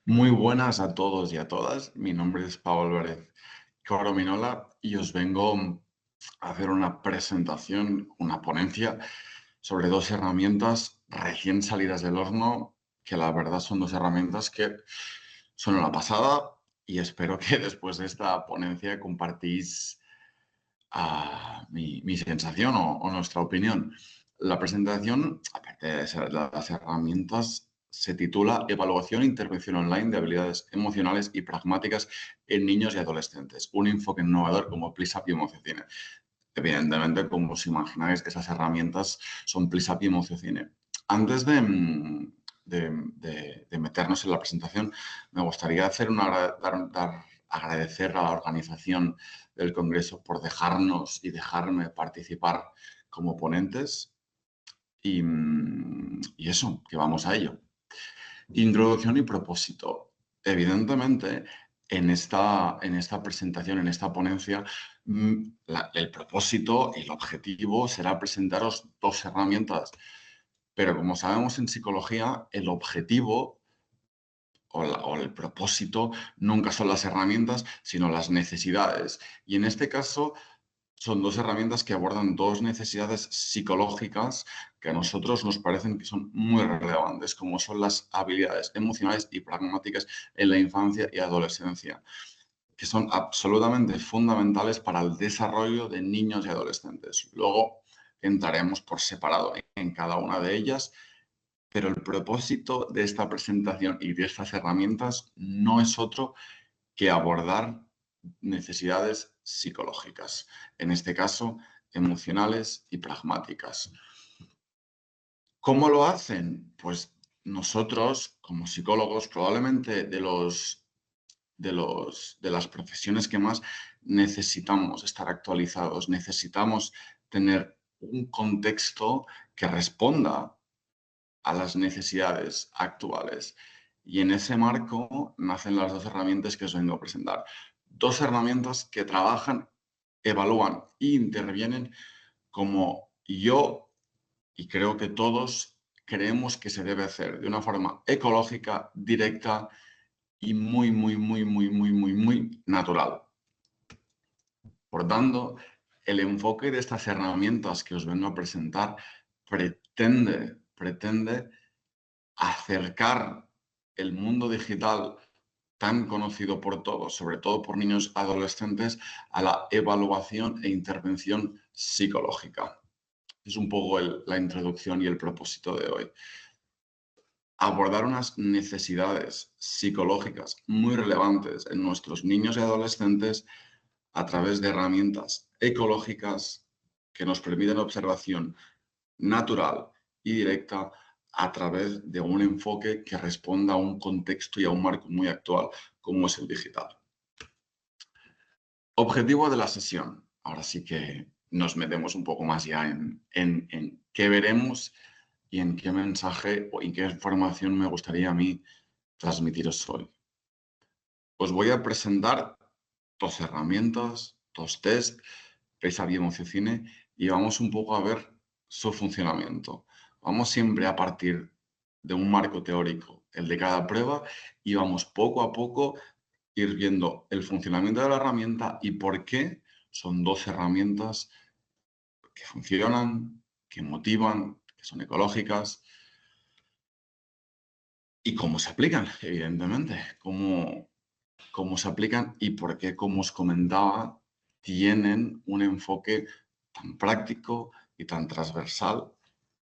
Muy buenas a todos y a todas. Mi nombre es Pablo Álvarez Corominola y os vengo a hacer una presentación, una ponencia sobre dos herramientas recién salidas del horno, que la verdad son dos herramientas que son una pasada y espero que después de esta ponencia compartís mi sensación o nuestra opinión. La presentación, aparte de ser las herramientas, se titula Evaluación e Intervención Online de Habilidades Emocionales y Pragmáticas en Niños y Adolescentes. Un enfoque innovador como PlisUp y Emociocine. Evidentemente, como os imagináis, esas herramientas son PlisUp y Emociocine. Antes de meternos en la presentación, me gustaría agradecer a la organización del Congreso por dejarnos y dejarme participar como ponentes. Y eso, que vamos a ello. Introducción y propósito. Evidentemente, en esta presentación, en esta ponencia, el propósito y el objetivo será presentaros dos herramientas. Pero como sabemos en psicología, el objetivo o el propósito nunca son las herramientas, sino las necesidades. Y en este caso, son dos herramientas que abordan dos necesidades psicológicas que a nosotros nos parecen que son muy relevantes, como son las habilidades emocionales y pragmáticas en la infancia y adolescencia, que son absolutamente fundamentales para el desarrollo de niños y adolescentes. Luego entraremos por separado en cada una de ellas, pero el propósito de esta presentación y de estas herramientas no es otro que abordar necesidades psicológicas, en este caso emocionales y pragmáticas. ¿Cómo lo hacen? Pues nosotros, como psicólogos, probablemente de las profesiones que más necesitamos estar actualizados, necesitamos tener un contexto que responda a las necesidades actuales. Y en ese marco nacen las dos herramientas que os vengo a presentar. Dos herramientas que trabajan, evalúan e intervienen como yo y creo que todos creemos que se debe hacer de una forma ecológica, directa y muy natural. Por tanto, el enfoque de estas herramientas que os vengo a presentar pretende acercar el mundo digital tan conocido por todos, sobre todo por niños adolescentes, a la evaluación e intervención psicológica. Es un poco la introducción y el propósito de hoy. Abordar unas necesidades psicológicas muy relevantes en nuestros niños y adolescentes a través de herramientas ecológicas que nos permiten observación natural y directa a través de un enfoque que responda a un contexto y a un marco muy actual como es el digital. Objetivo de la sesión. Ahora sí que nos metemos un poco más ya en qué veremos y en qué mensaje o en qué información me gustaría a mí transmitiros hoy. Os voy a presentar dos herramientas, dos test, PlisUp y Emociocine, y vamos un poco a ver su funcionamiento. Vamos siempre a partir de un marco teórico, el de cada prueba, y vamos poco a poco ir viendo el funcionamiento de la herramienta y por qué son dos herramientas que funcionan, que motivan, que son ecológicas y cómo se aplican, evidentemente, cómo se aplican y por qué, como os comentaba, tienen un enfoque tan práctico y tan transversal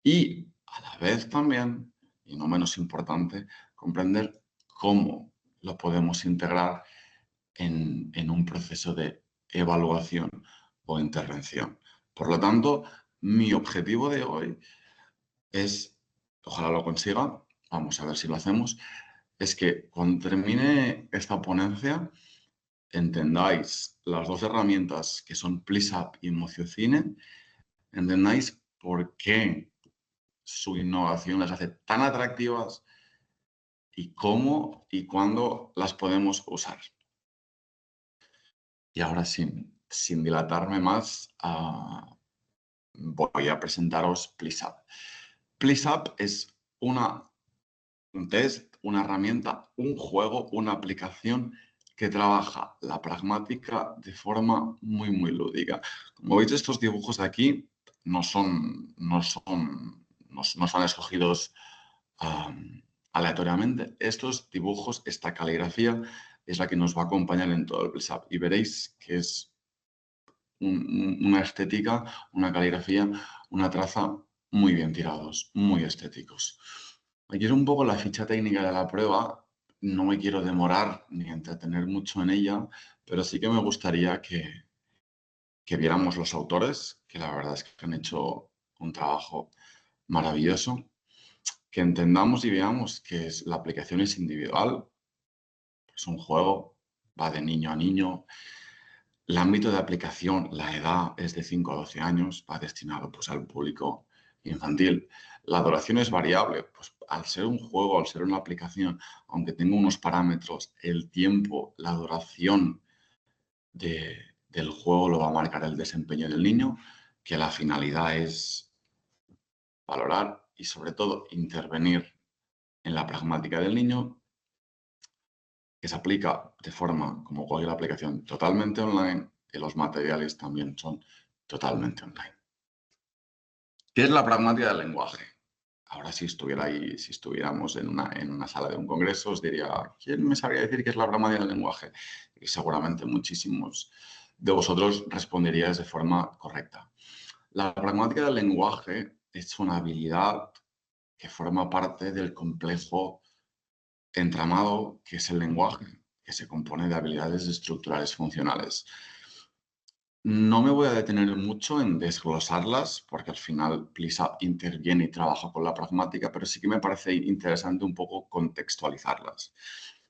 y a la vez también, y no menos importante, comprender cómo lo podemos integrar en un proceso de evaluación o intervención. Por lo tanto, mi objetivo de hoy es, ojalá lo consiga, vamos a ver si lo hacemos, es que cuando termine esta ponencia entendáis las dos herramientas que son PlisUp y Emociocine, entendáis por qué su innovación las hace tan atractivas y cómo y cuándo las podemos usar. Y ahora sin dilatarme más, voy a presentaros PlisUp. PlisUp es un test, una herramienta, un juego, una aplicación que trabaja la pragmática de forma muy, muy lúdica. Como veis, estos dibujos de aquí no son escogidos aleatoriamente. Estos dibujos, esta caligrafía, es la que nos va a acompañar en todo el PLSAP. Y veréis que es una estética, una caligrafía, una traza muy bien tirados, muy estéticos. Aquí es un poco la ficha técnica de la prueba. No me quiero demorar ni entretener mucho en ella, pero sí que me gustaría que viéramos los autores, que la verdad es que han hecho un trabajo maravilloso, que entendamos y veamos que la aplicación es individual, es un juego, va de niño a niño. El ámbito de aplicación, la edad es de 5 a 12 años, va destinado pues, al público infantil. La duración es variable, pues al ser un juego, al ser una aplicación, aunque tenga unos parámetros, el tiempo, la duración del juego lo va a marcar el desempeño del niño, que la finalidad es valorar y sobre todo intervenir en la pragmática del niño, que se aplica de forma, como cualquier aplicación, totalmente online, y los materiales también son totalmente online. ¿Qué es la pragmática del lenguaje? Ahora, si estuviera ahí, si estuviéramos en una sala de un congreso, os diría, ¿quién me sabría decir qué es la pragmática del lenguaje? Y seguramente muchísimos de vosotros responderíais de forma correcta. La pragmática del lenguaje es una habilidad que forma parte del complejo entramado que es el lenguaje, que se compone de habilidades estructurales funcionales. No me voy a detener mucho en desglosarlas, porque al final PLISA interviene y trabaja con la pragmática, pero sí que me parece interesante un poco contextualizarlas.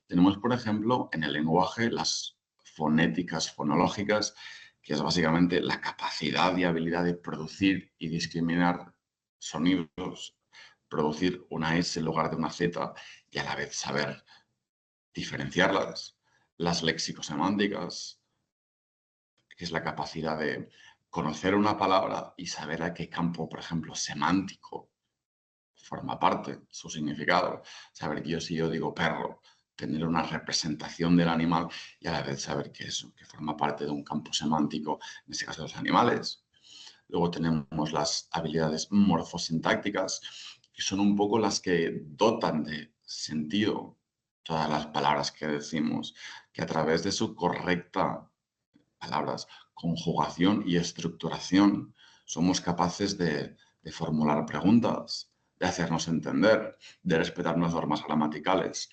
Tenemos, por ejemplo, en el lenguaje las fonéticas, fonológicas, que es básicamente la capacidad y habilidad de producir y discriminar sonidos, producir una S en lugar de una Z y a la vez saber diferenciarlas. Las léxico-semánticas, que es la capacidad de conocer una palabra y saber a qué campo, por ejemplo, semántico forma parte, su significado. Saber que si yo digo perro, tener una representación del animal y a la vez saber que eso, que forma parte de un campo semántico, en este caso de los animales. Luego tenemos las habilidades morfosintácticas, que son un poco las que dotan de sentido todas las palabras que decimos, que a través de su correcta palabras, conjugación y estructuración, somos capaces de formular preguntas, de hacernos entender, de respetar unas normas gramaticales.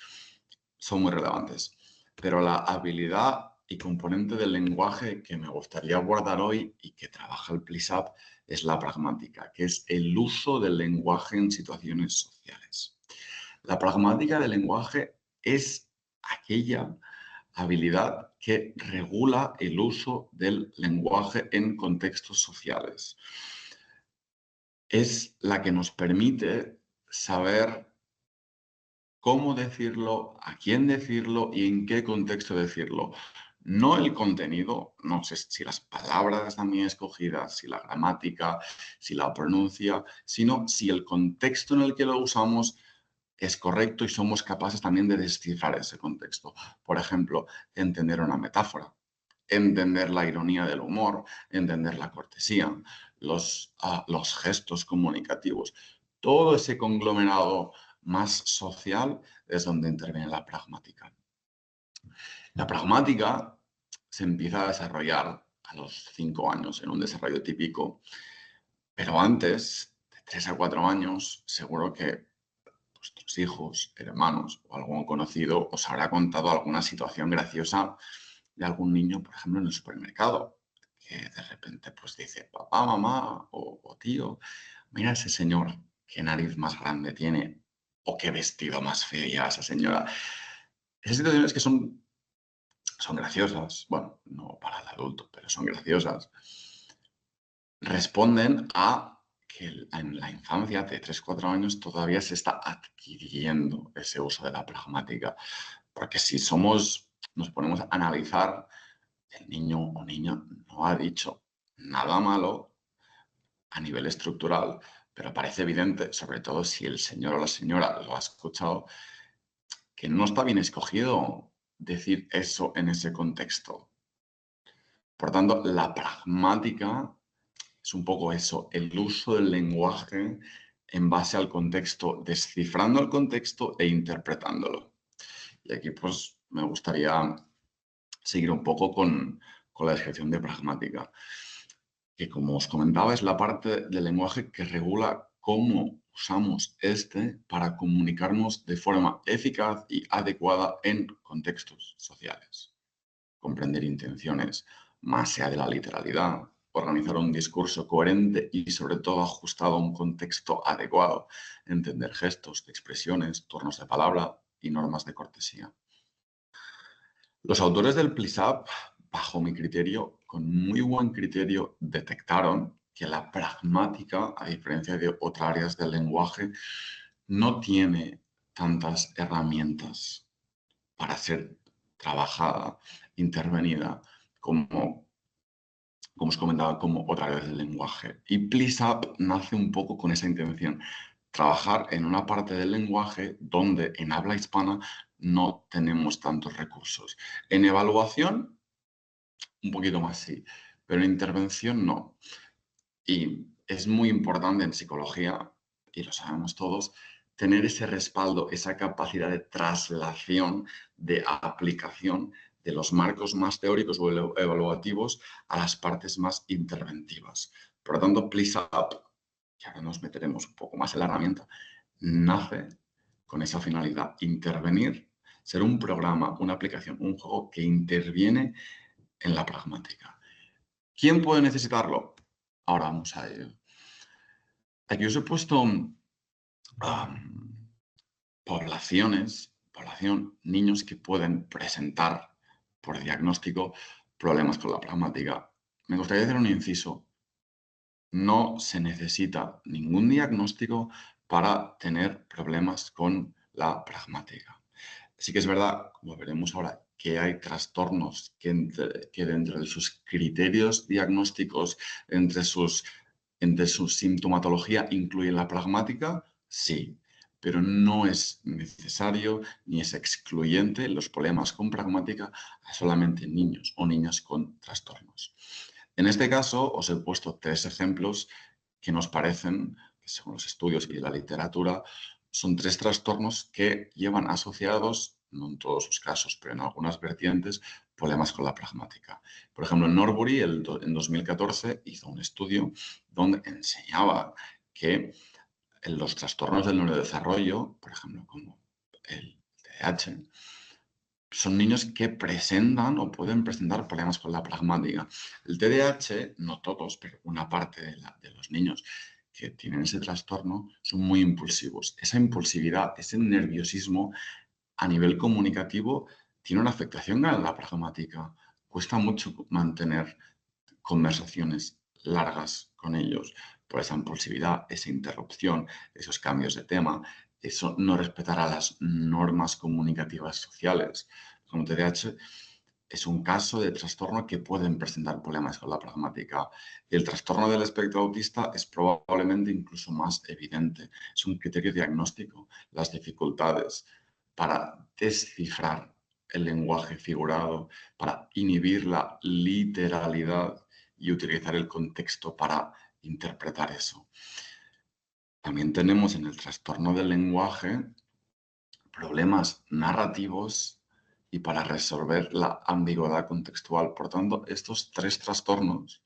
Son muy relevantes. Pero la habilidad y componente del lenguaje que me gustaría abordar hoy y que trabaja el PLISAP es la pragmática, que es el uso del lenguaje en situaciones sociales. La pragmática del lenguaje es aquella habilidad que regula el uso del lenguaje en contextos sociales. Es la que nos permite saber cómo decirlo, a quién decirlo y en qué contexto decirlo. No el contenido, no sé si las palabras están bien escogidas, si la gramática, si la pronuncia, sino si el contexto en el que lo usamos es correcto y somos capaces también de descifrar ese contexto. Por ejemplo, entender una metáfora, entender la ironía del humor, entender la cortesía, los gestos comunicativos. Todo ese conglomerado más social es donde interviene la pragmática. La pragmática se empieza a desarrollar a los 5 años en un desarrollo típico, pero antes, de 3 a 4 años, seguro que vuestros hijos, hermanos o algún conocido os habrá contado alguna situación graciosa de algún niño, por ejemplo, en el supermercado, que de repente pues dice, papá, mamá o tío, mira ese señor, qué nariz más grande tiene o qué vestido más feo lleva esa señora. Esas situaciones que son graciosas, bueno, no para el adulto, pero son graciosas, responden a que en la infancia de 3 4 años todavía se está adquiriendo ese uso de la pragmática. Porque si nos ponemos a analizar, el niño o niña no ha dicho nada malo a nivel estructural, pero parece evidente, sobre todo si el señor o la señora lo ha escuchado, que no está bien escogido decir eso en ese contexto. Por tanto, la pragmática es un poco eso, el uso del lenguaje en base al contexto, descifrando el contexto e interpretándolo. Y aquí pues me gustaría seguir un poco con la descripción de pragmática, que como os comentaba es la parte del lenguaje que regula cómo usamos este para comunicarnos de forma eficaz y adecuada en contextos sociales. Comprender intenciones, más allá de la literalidad, organizar un discurso coherente y sobre todo ajustado a un contexto adecuado, entender gestos, expresiones, turnos de palabra y normas de cortesía. Los autores del PLISAP, bajo mi criterio, con muy buen criterio, detectaron que la pragmática, a diferencia de otras áreas del lenguaje, no tiene tantas herramientas para ser trabajada, intervenida, como os comentaba, como otra área del lenguaje. Y PLISAP nace un poco con esa intención, trabajar en una parte del lenguaje donde en habla hispana no tenemos tantos recursos. En evaluación, un poquito más sí, pero en intervención no. Y es muy importante en psicología, y lo sabemos todos, tener ese respaldo, esa capacidad de traslación, de aplicación de los marcos más teóricos o evaluativos a las partes más interventivas. Por lo tanto, Please Up, que ahora nos meteremos un poco más en la herramienta, nace con esa finalidad, intervenir, ser un programa, una aplicación, un juego que interviene en la pragmática. ¿Quién puede necesitarlo? Ahora vamos a ello. Aquí os he puesto población, niños que pueden presentar por diagnóstico problemas con la pragmática. Me gustaría hacer un inciso. No se necesita ningún diagnóstico para tener problemas con la pragmática. Sí que es verdad, como veremos ahora, que hay trastornos que dentro de sus criterios diagnósticos, entre su sintomatología, incluyen la pragmática, sí, pero no es necesario ni es excluyente los problemas con pragmática a solamente niños o niñas con trastornos. En este caso, os he puesto 3 ejemplos que nos parecen, que según los estudios y la literatura, son 3 trastornos que llevan asociados, no en todos sus casos, pero en algunas vertientes, problemas con la pragmática. Por ejemplo, Norbury en 2014 hizo un estudio donde enseñaba que en los trastornos del neurodesarrollo, por ejemplo, como el TDAH, son niños que presentan o pueden presentar problemas con la pragmática. El TDAH, no todos, pero una parte de los niños que tienen ese trastorno son muy impulsivos. Esa impulsividad, ese nerviosismo a nivel comunicativo tiene una afectación a la pragmática. Cuesta mucho mantener conversaciones largas con ellos por esa impulsividad, esa interrupción, esos cambios de tema, eso no respetar a las normas comunicativas sociales. Como TDAH es un caso de trastorno que pueden presentar problemas con la pragmática. El trastorno del espectro autista es probablemente incluso más evidente. Es un criterio diagnóstico. Las dificultades para descifrar el lenguaje figurado, para inhibir la literalidad y utilizar el contexto para interpretar eso. También tenemos en el trastorno del lenguaje problemas narrativos y para resolver la ambigüedad contextual. Por tanto, estos 3 trastornos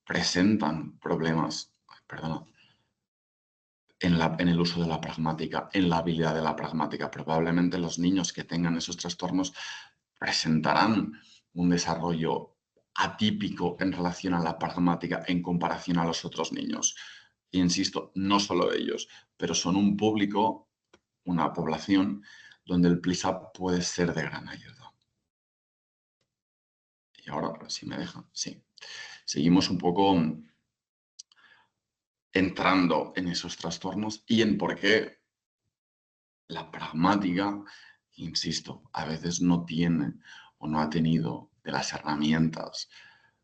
presentan problemas, en el uso de la pragmática, en la habilidad de la pragmática. Probablemente los niños que tengan esos trastornos presentarán un desarrollo atípico en relación a la pragmática en comparación a los otros niños. Insisto, no solo ellos, pero son un público, una población, donde el PLISAP puede ser de gran ayuda. Y ahora, si me deja, sí. Seguimos un poco entrando en esos trastornos y en por qué la pragmática, insisto, a veces no tiene o no ha tenido de las herramientas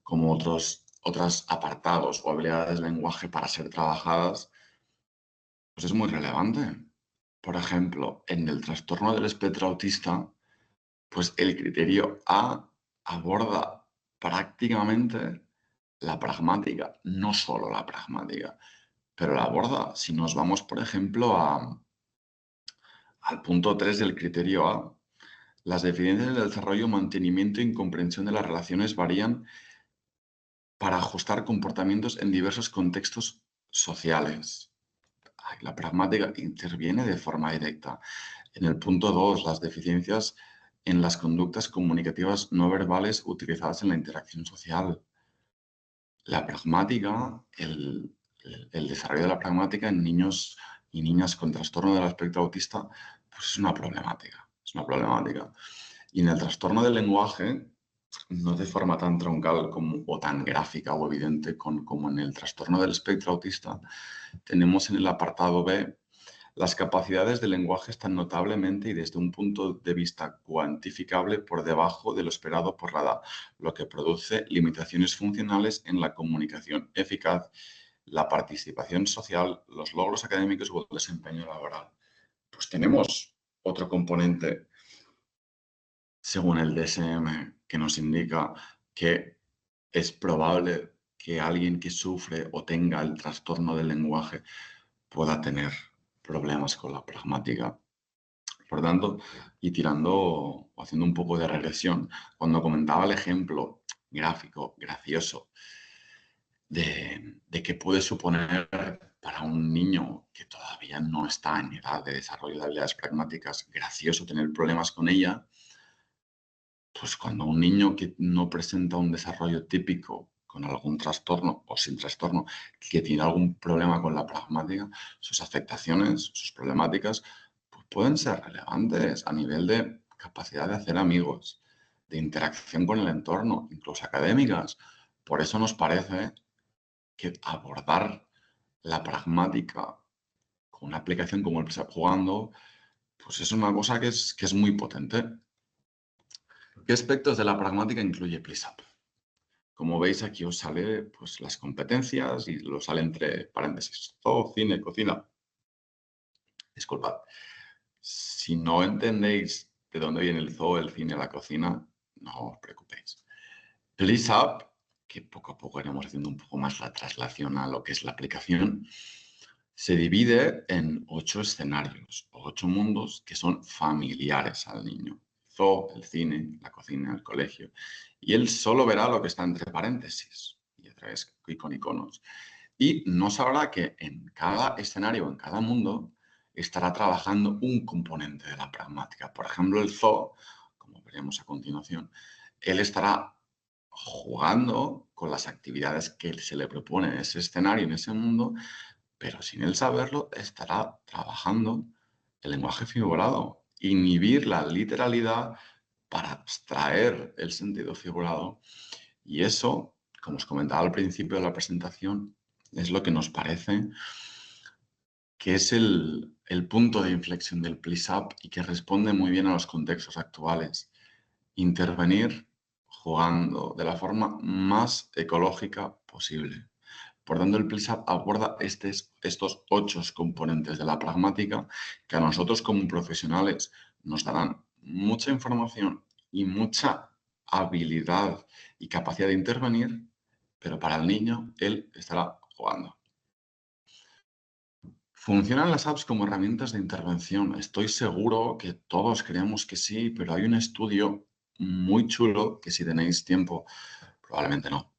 como otros apartados o habilidades de lenguaje para ser trabajadas, pues es muy relevante. Por ejemplo, en el trastorno del espectro autista, pues el criterio A aborda prácticamente la pragmática, no solo la pragmática, pero la aborda. Si nos vamos, por ejemplo, al punto 3 del criterio A, las deficiencias del desarrollo, mantenimiento y comprensión de las relaciones varían para ajustar comportamientos en diversos contextos sociales. Ay, la pragmática interviene de forma directa. En el punto 2, las deficiencias en las conductas comunicativas no verbales utilizadas en la interacción social. La pragmática, el desarrollo de la pragmática en niños y niñas con trastorno del espectro autista, pues es una problemática. Es una problemática. Y en el trastorno del lenguaje, no de forma tan troncal como, o tan gráfica o evidente como en el trastorno del espectro autista, tenemos en el apartado B: las capacidades del lenguaje están notablemente y desde un punto de vista cuantificable por debajo de lo esperado por la edad, lo que produce limitaciones funcionales en la comunicación eficaz, la participación social, los logros académicos o el desempeño laboral. Pues tenemos otro componente, según el DSM, que nos indica que es probable que alguien que sufre o tenga el trastorno del lenguaje pueda tener problemas con la pragmática. Por tanto, y tirando o haciendo un poco de regresión, cuando comentaba el ejemplo gráfico, gracioso, de qué puede suponer para un niño que todavía no está en edad de desarrollo de habilidades pragmáticas, gracioso tener problemas con ella, pues cuando un niño que no presenta un desarrollo típico con algún trastorno o sin trastorno, que tiene algún problema con la pragmática, sus afectaciones, sus problemáticas, pues pueden ser relevantes a nivel de capacidad de hacer amigos, de interacción con el entorno, incluso académicas. Por eso nos parece que abordar la pragmática con una aplicación como el PSAP jugando, pues es una cosa que es muy potente. ¿Qué aspectos de la pragmática incluye PlisUp? Como veis, aquí os sale pues, las competencias y lo sale entre paréntesis. Todo, cine, cocina. Disculpad. Si no entendéis de dónde viene el zoo, el cine, la cocina, no os preocupéis. PlisUp, que poco a poco iremos haciendo un poco más la traslación a lo que es la aplicación, se divide en 8 escenarios o 8 mundos que son familiares al niño. Zoo, el cine, la cocina, el colegio. Y él solo verá lo que está entre paréntesis y a través y con iconos. Y no sabrá que en cada escenario, en cada mundo, estará trabajando un componente de la pragmática. Por ejemplo, el zoo, como veremos a continuación, él estará jugando con las actividades que se le propone en ese escenario, en ese mundo, pero sin él saberlo estará trabajando el lenguaje figurado, inhibir la literalidad para abstraer el sentido figurado. Y eso, como os comentaba al principio de la presentación, es lo que nos parece que es el punto de inflexión del PlisUp y que responde muy bien a los contextos actuales. Intervenir jugando de la forma más ecológica posible. Por tanto, el PlisUp aborda estos 8 componentes de la pragmática que a nosotros como profesionales nos darán mucha información y mucha habilidad y capacidad de intervenir, pero para el niño, él estará jugando. ¿Funcionan las apps como herramientas de intervención? Estoy seguro que todos creemos que sí, pero hay un estudio muy chulo que si tenéis tiempo, probablemente no,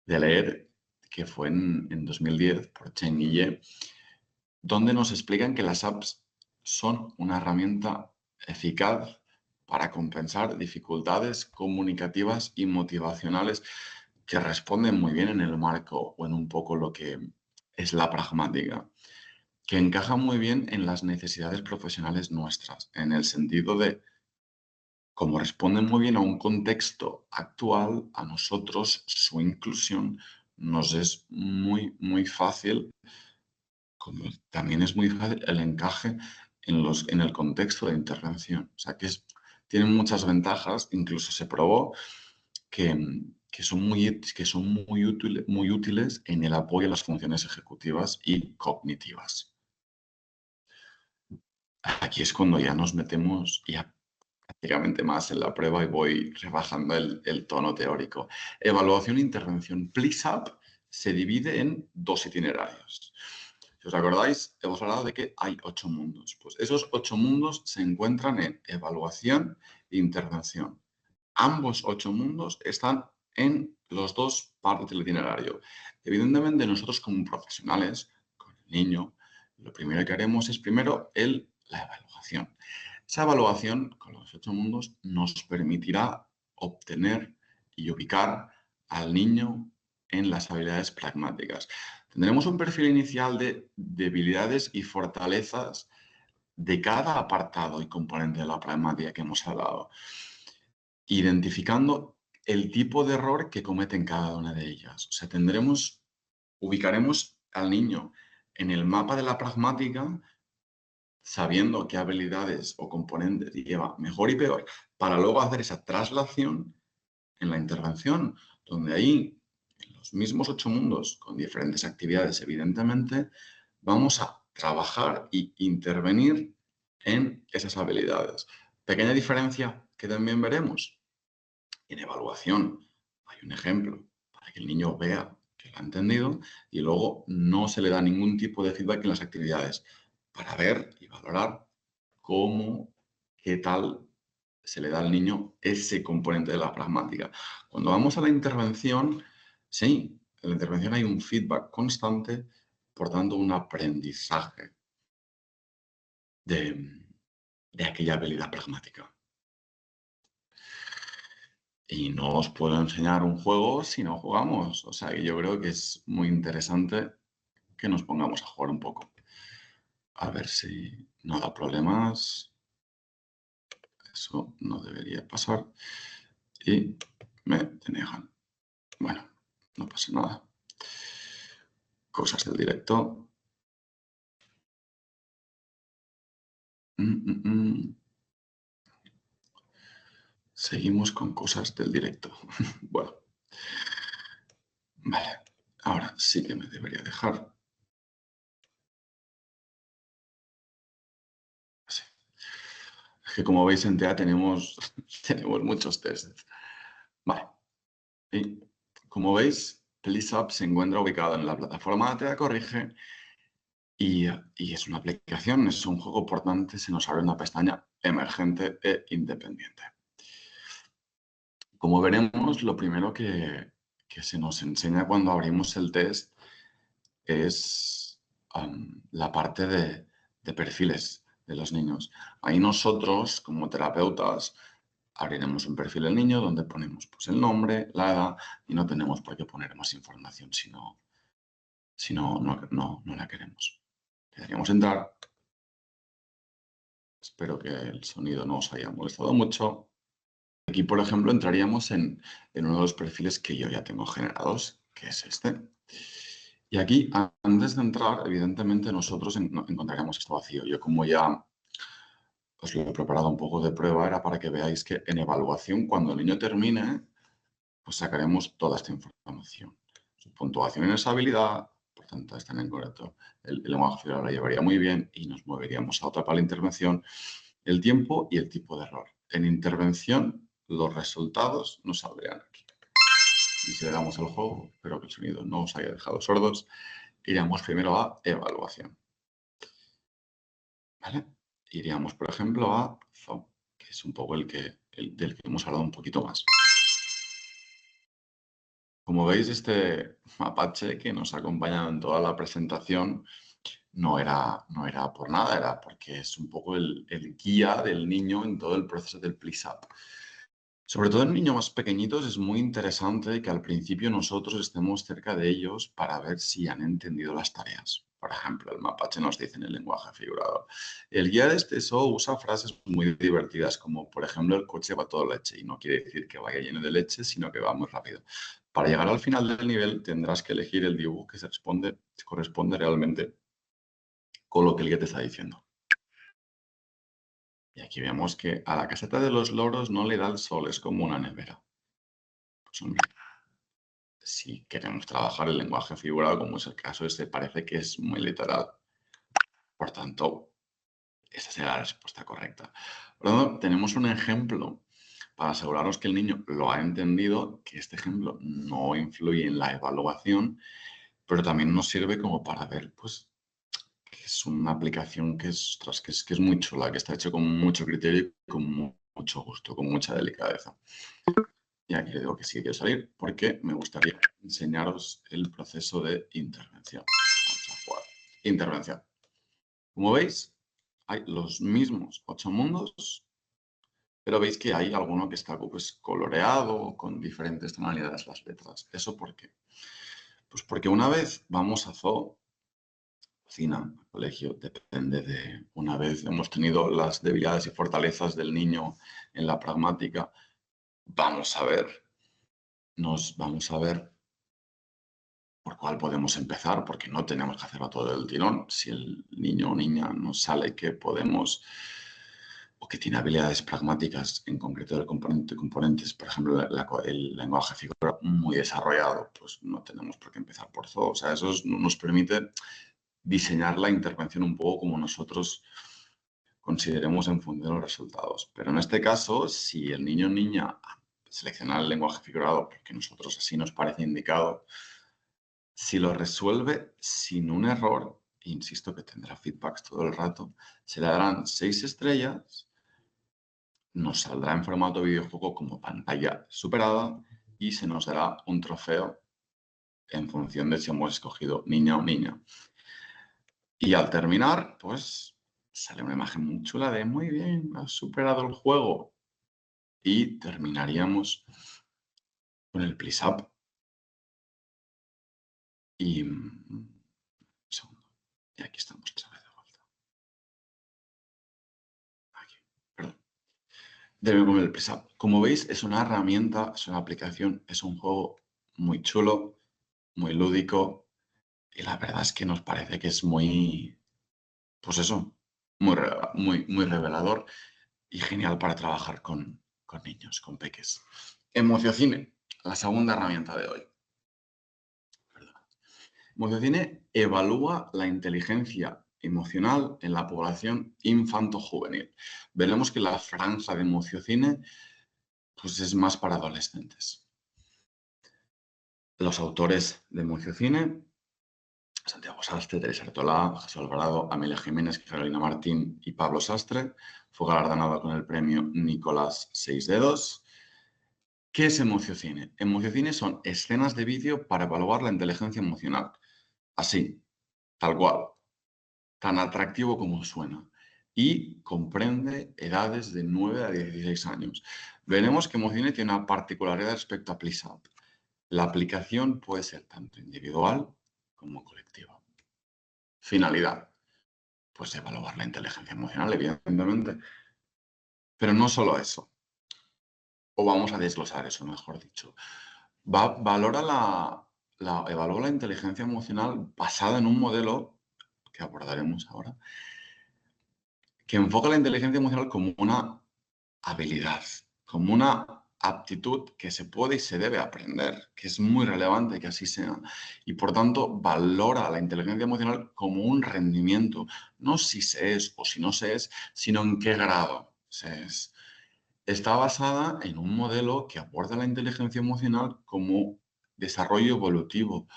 de leer, que fue en 2010 por Chen y Ye, donde nos explican que las apps son una herramienta eficaz para compensar dificultades comunicativas y motivacionales que responden muy bien en el marco o en un poco lo que es la pragmática, que encaja muy bien en las necesidades profesionales nuestras, en el sentido de, como responden muy bien a un contexto actual, a nosotros su inclusión nos es muy, muy fácil, como también es muy fácil el encaje en el contexto de intervención. O sea, tienen muchas ventajas, incluso se probó que son muy útiles en el apoyo a las funciones ejecutivas y cognitivas. aquí es cuando ya nos metemos ya prácticamente más en la prueba y voy rebajando el tono teórico. Evaluación e intervención. PLISAP se divide en dos itinerarios. Si os acordáis, hemos hablado de que hay 8 mundos. Pues esos 8 mundos se encuentran en evaluación e intervención. Ambos 8 mundos están en los dos partes del itinerario. Evidentemente, nosotros como profesionales, con el niño, lo primero que haremos es primero la evaluación. Esa evaluación con los 8 mundos nos permitirá obtener y ubicar al niño en las habilidades pragmáticas. Tendremos un perfil inicial de debilidades y fortalezas de cada apartado y componente de la pragmática que hemos hablado, identificando el tipo de error que cometen cada una de ellas. O sea, ubicaremos al niño en el mapa de la pragmática sabiendo qué habilidades o componentes lleva mejor y peor, para luego hacer esa traslación en la intervención, donde ahí, en los mismos 8 mundos, con diferentes actividades, evidentemente, vamos a trabajar e intervenir en esas habilidades. Pequeña diferencia que también veremos. En evaluación hay un ejemplo para que el niño vea que lo ha entendido y luego no se le da ningún tipo de feedback en las actividades para ver y valorar cómo, qué tal se le da al niño ese componente de la pragmática. Cuando vamos a la intervención, sí, en la intervención hay un feedback constante, por tanto un aprendizaje de aquella habilidad pragmática. Y no os puedo enseñar un juego si no jugamos. O sea, que yo creo que es muy interesante que nos pongamos a jugar un poco. A ver si no da problemas. Eso no debería pasar. Y me denegan. Bueno, no pasa nada. Cosas del directo. Mm, mm, mm. Seguimos con cosas del directo. Bueno, vale. Ahora sí que me debería dejar. Así. Es que como veis en TEA tenemos muchos tests. Vale. Y como veis, PLISAP se encuentra ubicado en la plataforma de TEA Corrige y es una aplicación, es un juego, por tanto, se nos abre una pestaña emergente e independiente. Como veremos, lo primero que se nos enseña cuando abrimos el test es la parte de perfiles de los niños. Ahí nosotros, como terapeutas, abriremos un perfil del niño donde ponemos pues, el nombre, la edad y no tenemos por qué poner más información si no la queremos. Le daríamos entrar. Espero que el sonido no os haya molestado mucho. Aquí, por ejemplo, entraríamos en uno de los perfiles que yo ya tengo generados, que es este. Y aquí, antes de entrar, evidentemente nosotros encontraríamos esto vacío. Yo como ya os lo he preparado un poco de prueba, era para que veáis que en evaluación, cuando el niño termine, pues sacaremos toda esta información. Su puntuación en esa habilidad, por tanto, está en incorrecto. El lenguaje figurado la llevaría muy bien y nos moveríamos a otra para la intervención. El tiempo y el tipo de error. En intervención, los resultados nos saldrían aquí. Y si le damos al juego, espero que el sonido no os haya dejado sordos, iríamos primero a evaluación. ¿Vale? Iríamos, por ejemplo, a ZOM, que es un poco del que hemos hablado un poquito más. Como veis, este mapache que nos ha acompañado en toda la presentación no era por nada, era porque es un poco el guía del niño en todo el proceso del PLISAP. Sobre todo en niños más pequeñitos es muy interesante que al principio nosotros estemos cerca de ellos para ver si han entendido las tareas. Por ejemplo, el mapache nos dice en el lenguaje figurado. El guía de este show usa frases muy divertidas como, por ejemplo, el coche va todo leche y no quiere decir que vaya lleno de leche, sino que va muy rápido. Para llegar al final del nivel tendrás que elegir el dibujo que corresponde realmente con lo que el guía te está diciendo. Y aquí vemos que a la caseta de los loros no le da el sol, es como una nevera. Pues hombre, si queremos trabajar el lenguaje figurado, como es el caso este, parece que es muy literal. Por tanto, Esa sería la respuesta correcta. Por lo tanto, tenemos un ejemplo para asegurarnos que el niño lo ha entendido, que este ejemplo no influye en la evaluación, pero también nos sirve como para ver, pues, que es una aplicación que es, ostras, que es muy chula, que está hecho con mucho criterio y con mucho gusto, con mucha delicadeza. Y aquí le digo que sí quiero salir porque me gustaría enseñaros el proceso de intervención. Vamos a jugar. Intervención. Como veis, hay los mismos 8 mundos, pero veis que hay alguno que está pues, coloreado con diferentes tonalidades las letras. ¿Eso por qué? Pues porque una vez vamos a zoo, cocina, colegio, depende de una vez hemos tenido las debilidades y fortalezas del niño en la pragmática, vamos a ver, nos vamos a ver por cuál podemos empezar, porque no tenemos que hacerlo todo el tirón. Si el niño o niña nos sale que podemos o que tiene habilidades pragmáticas, en concreto de componentes, por ejemplo, el lenguaje figurado muy desarrollado, pues no tenemos por qué empezar por zoo. O sea, eso nos permite diseñar la intervención un poco como nosotros consideremos en función de los resultados. Pero en este caso, si el niño o niña selecciona el lenguaje figurado porque nosotros así nos parece indicado, si lo resuelve sin un error, insisto que tendrá feedbacks todo el rato, se le darán 6 estrellas, nos saldrá en formato videojuego como pantalla superada y se nos dará un trofeo en función de si hemos escogido niña o niña. Y al terminar, pues sale una imagen muy chula de muy bien, has superado el juego. Y terminaríamos con el please up. Y un segundo. Y aquí estamos otra vez de vuelta. Aquí, perdón. Debe comer el please up. Como veis, es una herramienta, es una aplicación, es un juego muy chulo, muy lúdico. Y la verdad es que nos parece que es muy, pues eso, muy revelador y genial para trabajar con niños, con peques. Emociocine, la segunda herramienta de hoy. Perdón. Emociocine evalúa la inteligencia emocional en la población infanto-juvenil. Veremos que la franja de Emociocine pues, es más para adolescentes. Los autores de Emociocine: Santiago Sastre, Teresa Artolá, Jesús Alvarado, Amelia Jiménez, Carolina Martín y Pablo Sastre. Fue galardonado con el premio Nicolás Seis Dedos. ¿Qué es Emociocine? Emociocine son escenas de vídeo para evaluar la inteligencia emocional. Así, tal cual, tan atractivo como suena. Y comprende edades de 9 a 16 años. Veremos que Emociocine tiene una particularidad respecto a PlisUp. La aplicación puede ser tanto individual como colectiva. Finalidad: pues evaluar la inteligencia emocional, evidentemente. Pero no solo eso. O vamos a desglosar eso, mejor dicho. Valora evalúa la inteligencia emocional basada en un modelo que abordaremos ahora, que enfoca la inteligencia emocional como una habilidad, como una aptitud que se puede y se debe aprender, que es muy relevante que así sea. Y por tanto, valora la inteligencia emocional como un rendimiento, no si se es o si no se es, sino en qué grado se es. Está basada en un modelo que aborda la inteligencia emocional como desarrollo evolutivo,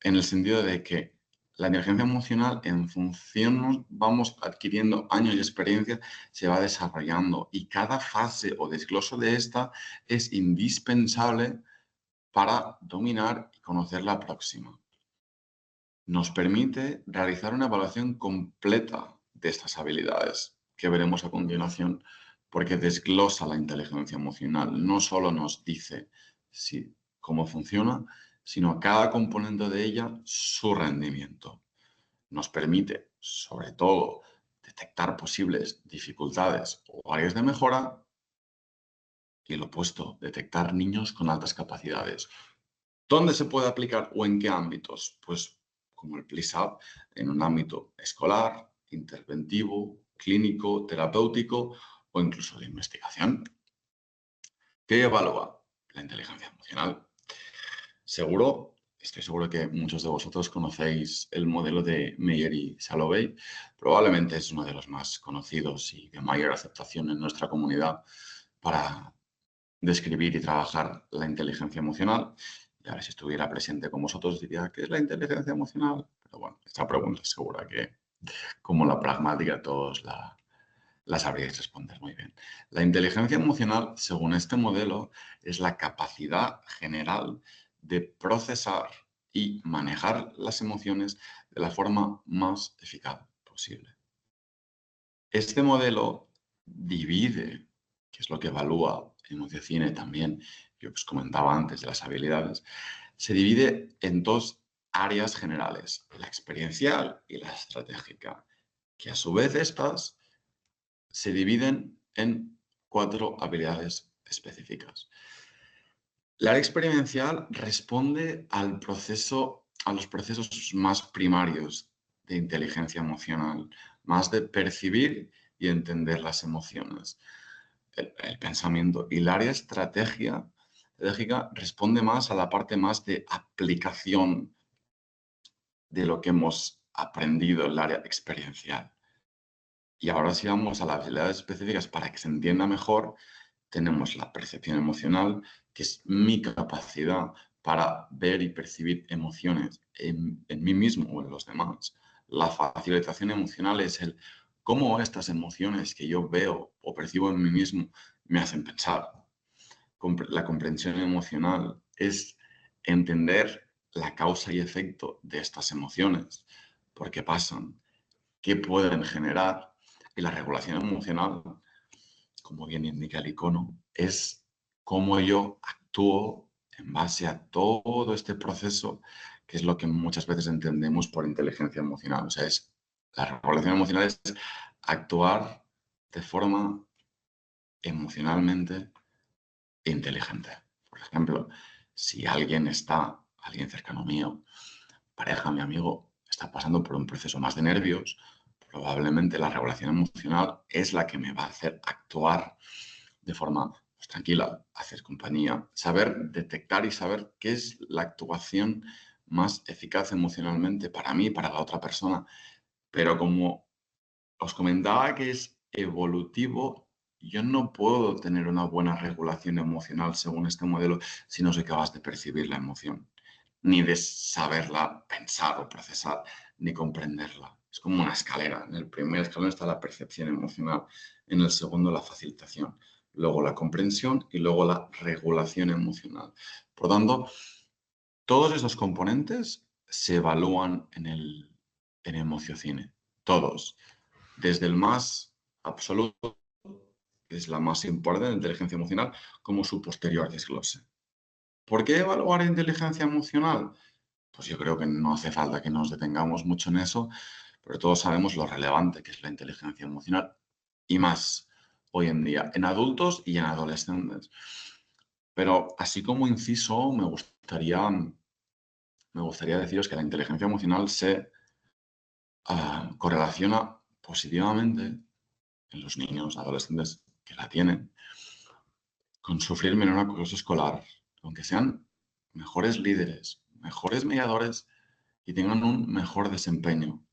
en el sentido de que la inteligencia emocional, en función, vamos adquiriendo años de experiencia, se va desarrollando y cada fase o desgloso de esta es indispensable para dominar y conocer la próxima. Nos permite realizar una evaluación completa de estas habilidades que veremos a continuación, porque desglosa la inteligencia emocional. No solo nos dice cómo funciona, sino cada componente de ella, su rendimiento. Nos permite, sobre todo, detectar posibles dificultades o áreas de mejora y lo opuesto, detectar niños con altas capacidades. ¿Dónde se puede aplicar o en qué ámbitos? Pues como el PlisUp, en un ámbito escolar, interventivo, clínico, terapéutico o incluso de investigación. ¿Qué evalúa? La inteligencia emocional. Seguro estoy seguro que muchos de vosotros conocéis el modelo de Meyer y Salovey. Probablemente es uno de los más conocidos y de mayor aceptación en nuestra comunidad para describir y trabajar la inteligencia emocional. Y ahora, si estuviera presente con vosotros, diría, ¿qué es la inteligencia emocional? Pero bueno, esta pregunta es segura que, como la pragmática, todos la sabríais responder muy bien. La inteligencia emocional, según este modelo, es la capacidad general de procesar y manejar las emociones de la forma más eficaz posible. Este modelo divide, que es lo que evalúa Emociocine también, yo os comentaba antes de las habilidades, se divide en dos áreas generales, la experiencial y la estratégica, que a su vez estas se dividen en 4 habilidades específicas. La área experiencial responde a los procesos más primarios de inteligencia emocional, más de percibir y entender las emociones, el pensamiento. Y la área estratégica responde más a la parte más de aplicación de lo que hemos aprendido en el área experiencial. Y ahora si vamos a las habilidades específicas para que se entienda mejor, tenemos la percepción emocional, que es mi capacidad para ver y percibir emociones en mí mismo o en los demás. La facilitación emocional es el cómo estas emociones que yo veo o percibo en mí mismo me hacen pensar. La comprensión emocional es entender la causa y efecto de estas emociones, por qué pasan, qué pueden generar. Y la regulación emocional, como bien indica el icono, es cómo yo actúo en base a todo este proceso, que es lo que muchas veces entendemos por inteligencia emocional. O sea, la regulación emocional es actuar de forma emocionalmente inteligente. Por ejemplo, si alguien cercano mío, pareja, mi amigo, está pasando por un proceso más de nervios, probablemente la regulación emocional es la que me va a hacer actuar de forma pues, tranquila, hacer compañía, saber detectar y saber qué es la actuación más eficaz emocionalmente para mí y para la otra persona. Pero como os comentaba que es evolutivo, yo no puedo tener una buena regulación emocional según este modelo si no soy capaz de percibir la emoción, ni de saberla pensar o procesar, ni comprenderla. Es como una escalera. En el primer escalón está la percepción emocional, en el segundo la facilitación, luego la comprensión y luego la regulación emocional. Por tanto, todos esos componentes se evalúan en Emociocine. Todos. Desde el más absoluto, que es la más importante, la inteligencia emocional, como su posterior desglose. ¿Por qué evaluar inteligencia emocional? Pues yo creo que no hace falta que nos detengamos mucho en eso, pero todos sabemos lo relevante que es la inteligencia emocional y más hoy en día, en adultos y en adolescentes. Pero así como inciso, me gustaría deciros que la inteligencia emocional se correlaciona positivamente en los niños, adolescentes que la tienen, con sufrir menor acoso escolar, aunque sean mejores líderes, mejores mediadores y tengan un mejor desempeño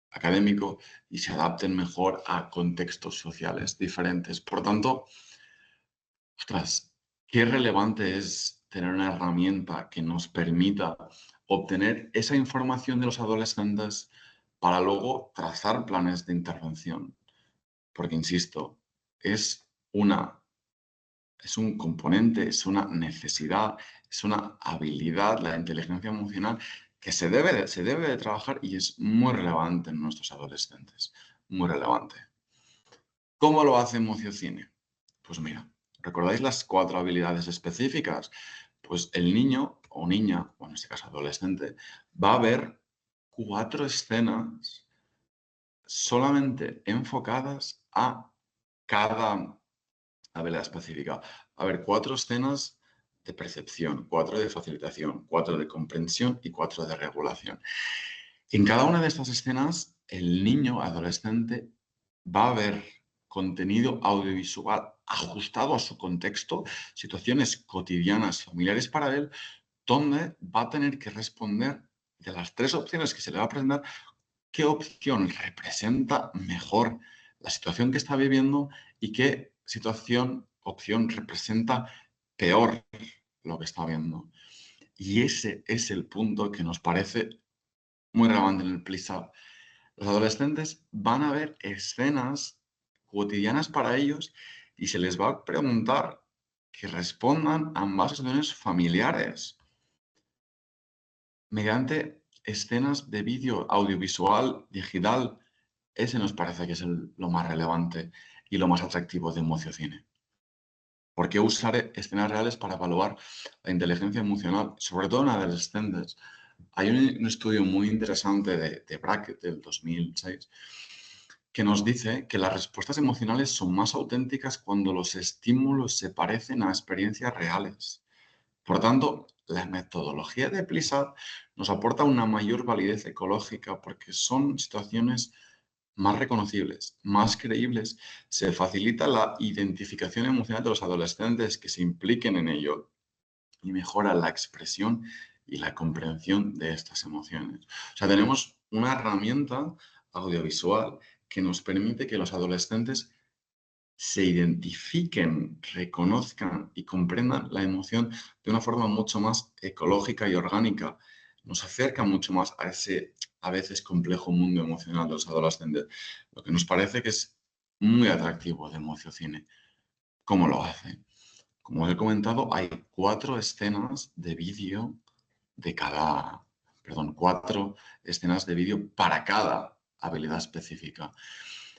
académico y se adapten mejor a contextos sociales diferentes. Por tanto, ostras, qué relevante es tener una herramienta que nos permita obtener esa información de los adolescentes para luego trazar planes de intervención. Porque, insisto, es una es un componente, es una necesidad, es una habilidad, la inteligencia emocional, que se debe de trabajar y es muy relevante en nuestros adolescentes, muy relevante. ¿Cómo lo hace Emociocine? Pues mira, ¿recordáis las 4 habilidades específicas? Pues el niño o niña, o en este caso adolescente, va a ver 4 escenas solamente enfocadas a cada habilidad específica. A ver, 4 escenas de percepción, 4 de facilitación, 4 de comprensión y 4 de regulación. En cada una de estas escenas, el niño adolescente va a ver contenido audiovisual ajustado a su contexto, situaciones cotidianas, familiares para él, donde va a tener que responder de las 3 opciones que se le va a presentar, qué opción representa mejor la situación que está viviendo y qué opción representa peor lo que está viendo. Y ese es el punto que nos parece muy relevante en el PLISSAP. Los adolescentes van a ver escenas cotidianas para ellos y se les va a preguntar que respondan a ambas situaciones familiares mediante escenas de vídeo audiovisual, digital. Ese nos parece que es lo más relevante y lo más atractivo de Emociocine. ¿Por qué usar escenas reales para evaluar la inteligencia emocional, sobre todo en adolescentes? Hay un estudio muy interesante de Brackett del 2006 que nos dice que las respuestas emocionales son más auténticas cuando los estímulos se parecen a experiencias reales. Por tanto, la metodología de PLISSAT nos aporta una mayor validez ecológica porque son situaciones más reconocibles, más creíbles, se facilita la identificación emocional de los adolescentes que se impliquen en ello y mejora la expresión y la comprensión de estas emociones. O sea, tenemos una herramienta audiovisual que nos permite que los adolescentes se identifiquen, reconozcan y comprendan la emoción de una forma mucho más ecológica y orgánica. Nos acerca mucho más a ese, a veces, complejo mundo emocional de los adolescentes, lo que nos parece que es muy atractivo de Emociocine. ¿Cómo lo hace? Como os he comentado, hay 4 escenas de vídeo de cada, perdón, 4 escenas de vídeo para cada habilidad específica.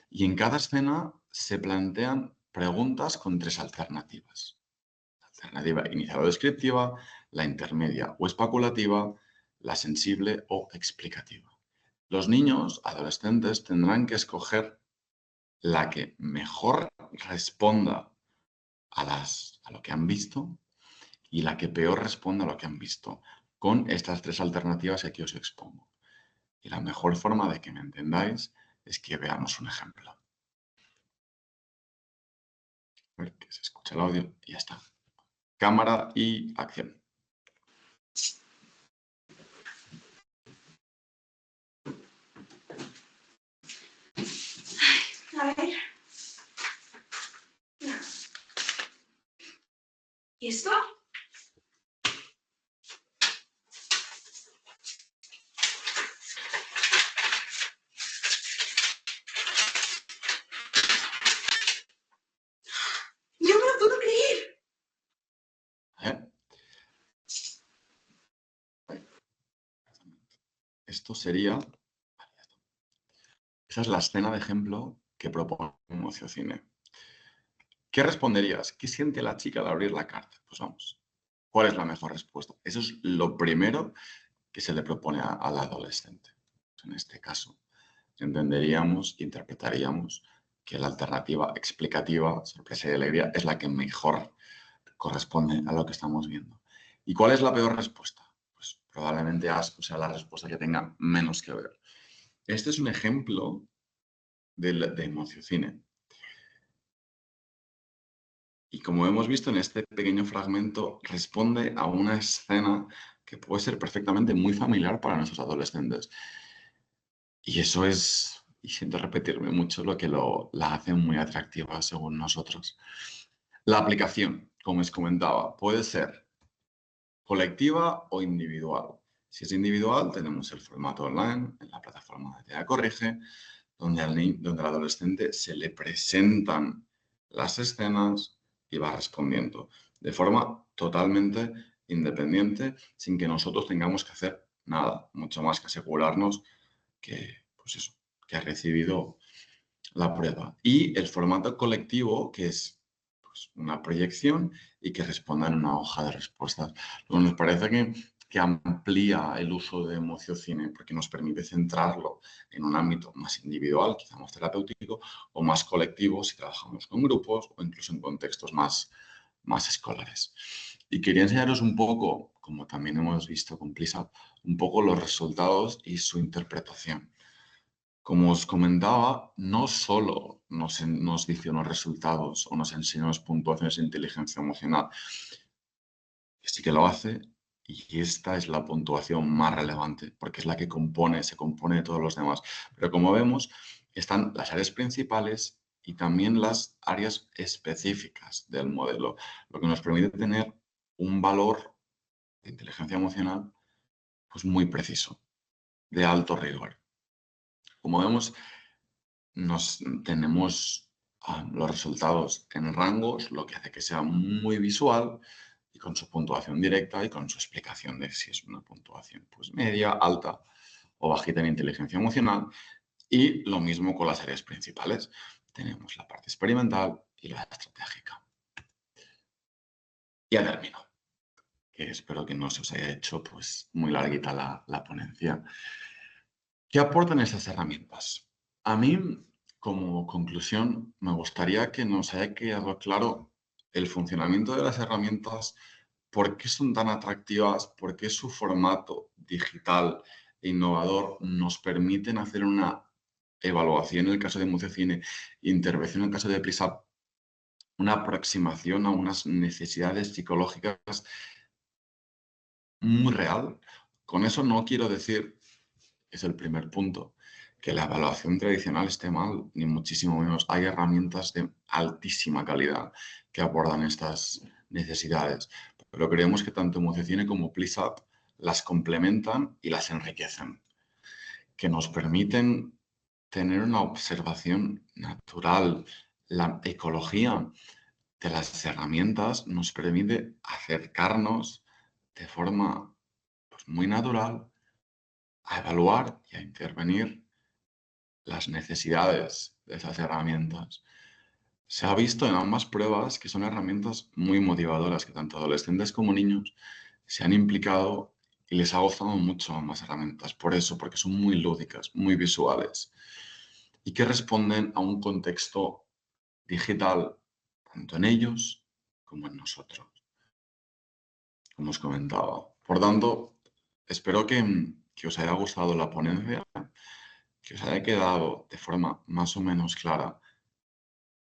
Y en cada escena se plantean preguntas con 3 alternativas. La alternativa inicial o descriptiva, la intermedia o especulativa, la sensible o explicativa. Los niños, adolescentes, tendrán que escoger la que mejor responda a lo que han visto y la que peor responda a lo que han visto, con estas 3 alternativas que aquí os expongo. Y la mejor forma de que me entendáis es que veamos un ejemplo. A ver, que se escucha el audio y ya está. Cámara y acción. A ver. ¿Y esto? ¡No me lo puedo creer! ¿Eh? Esto sería... Esa es la escena de ejemplo que propone Emociocine. ¿Qué responderías? ¿Qué siente la chica al abrir la carta? Pues vamos. ¿Cuál es la mejor respuesta? Eso es lo primero que se le propone al adolescente. En este caso, entenderíamos e interpretaríamos que la alternativa explicativa, sorpresa y alegría, es la que mejor corresponde a lo que estamos viendo. ¿Y cuál es la peor respuesta? Pues probablemente asco sea la respuesta que tenga menos que ver. Este es un ejemplo de Emociocine. Y como hemos visto en este pequeño fragmento, responde a una escena que puede ser perfectamente muy familiar para nuestros adolescentes. Y eso es, y siento repetirme mucho, lo que la hace muy atractiva según nosotros. La aplicación, como os comentaba, puede ser colectiva o individual. Si es individual, tenemos el formato online en la plataforma de TEA Corrige, donde al adolescente se le presentan las escenas y va respondiendo de forma totalmente independiente, sin que nosotros tengamos que hacer nada, mucho más que asegurarnos que, pues eso, que ha recibido la prueba. Y el formato colectivo, que es pues, una proyección y que responda en una hoja de respuestas. Luego nos parece que amplía el uso de Emociocine porque nos permite centrarlo en un ámbito más individual, quizá más terapéutico, o más colectivo si trabajamos con grupos o incluso en contextos más escolares. Y quería enseñaros un poco, como también hemos visto con PLISSAP, un poco los resultados y su interpretación. Como os comentaba, no solo nos dice unos resultados o nos enseña unas puntuaciones de inteligencia emocional, que sí que lo hace, Y esta es la puntuación más relevante, porque es la que se compone de todos los demás. Pero como vemos, están las áreas principales y también las áreas específicas del modelo, lo que nos permite tener un valor de inteligencia emocional pues muy preciso, de alto rigor. Como vemos, tenemos los resultados en rangos, lo que hace que sea muy visual y con su puntuación directa y con su explicación de si es una puntuación pues, media, alta o bajita en inteligencia emocional. Y lo mismo con las áreas principales. Tenemos la parte experimental y la estratégica. Ya termino, que espero que no se os haya hecho pues, muy larguita la ponencia. ¿Qué aportan estas herramientas? A mí, como conclusión, me gustaría que nos haya quedado claro el funcionamiento de las herramientas, por qué son tan atractivas, por qué su formato digital e innovador nos permiten hacer una evaluación en el caso de Mucecine, intervención en el caso de PRISAP, una aproximación a unas necesidades psicológicas muy real. Con eso no quiero decir, es el primer punto, que la evaluación tradicional esté mal, ni muchísimo menos. Hay herramientas de altísima calidad que abordan estas necesidades, pero creemos que tanto Mucecine como PlisUp las complementan y las enriquecen, que nos permiten tener una observación natural. La ecología de las herramientas nos permite acercarnos de forma pues, muy natural a evaluar y a intervenir las necesidades de esas herramientas. Se ha visto en ambas pruebas que son herramientas muy motivadoras, que tanto adolescentes como niños se han implicado y les ha gustado mucho ambas herramientas. Por eso, porque son muy lúdicas, muy visuales y que responden a un contexto digital, tanto en ellos como en nosotros, como os comentaba. Por tanto, espero que os haya gustado la ponencia, que os haya quedado de forma más o menos clara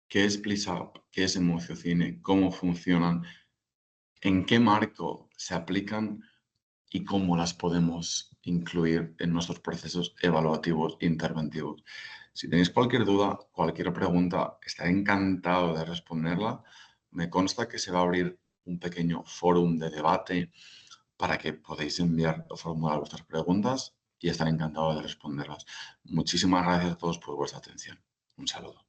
qué es PlisUp, qué es Emociocine, cómo funcionan, en qué marco se aplican y cómo las podemos incluir en nuestros procesos evaluativos e interventivos. Si tenéis cualquier duda, cualquier pregunta, estaré encantado de responderla. Me consta que se va a abrir un pequeño fórum de debate para que podáis enviar o formular vuestras preguntas y estaré encantado de responderlas. Muchísimas gracias a todos por vuestra atención. Un saludo.